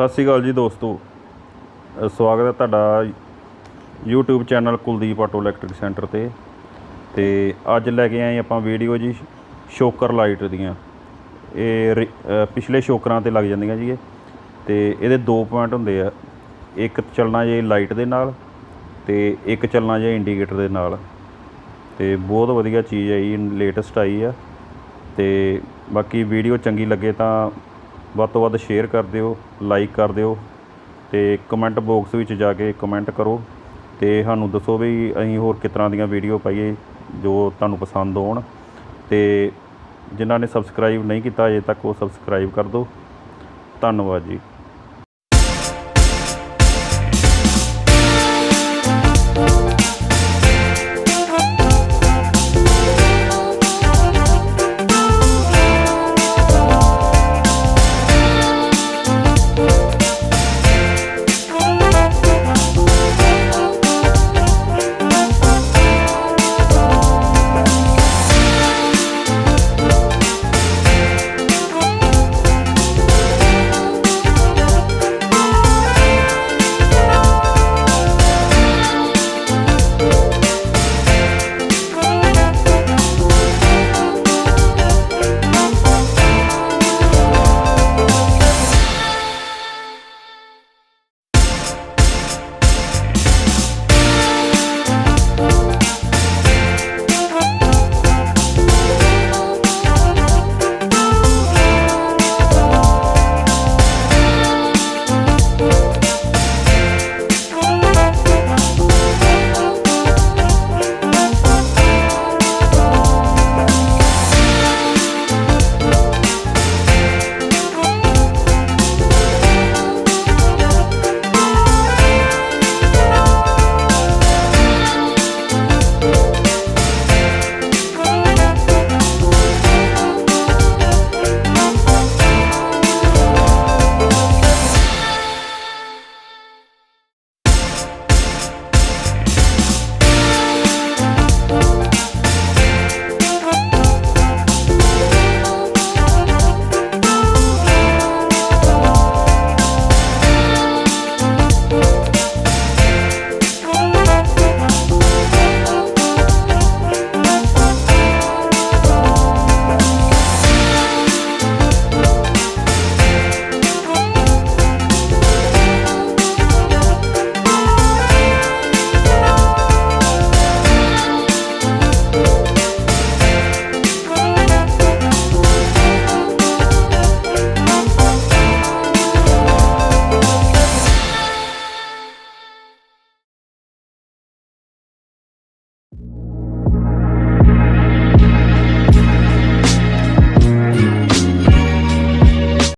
सत श्री अकाल जी दोस्तों, स्वागत है तुहाडा YouTube channel Kuldeep auto electric centre ते अज लैके आए आपां वीडियो जी शोकर लाइट दियां। पिछले शोकरां ते लग जांदियां जी ते इहदे दो पॉइंट हुंदे आ, एक चलना जे लाइट दे नाल ते एक चलना जे इंडीकेटर दे नाल। ते बहुत वधिया चीज़ है जी, लेटैसट आई आ। ते बाकी वीडियो चंगी लगे तो ਵੱਧ ਤੋਂ ਵੱਧ शेयर कर दिओ, लाइक कर दिओ ते कमेंट बॉक्स विच जाके कमेंट करो ते सानूं दसो भी असीं होर किस तरह ਦੀਆਂ वीडियो पाइए जो तुहानूं पसंद आउण। ते जिन्हां ने सबसक्राइब नहीं किया अजे तक वो सबसक्राइब कर दो। धन्नवाद जी।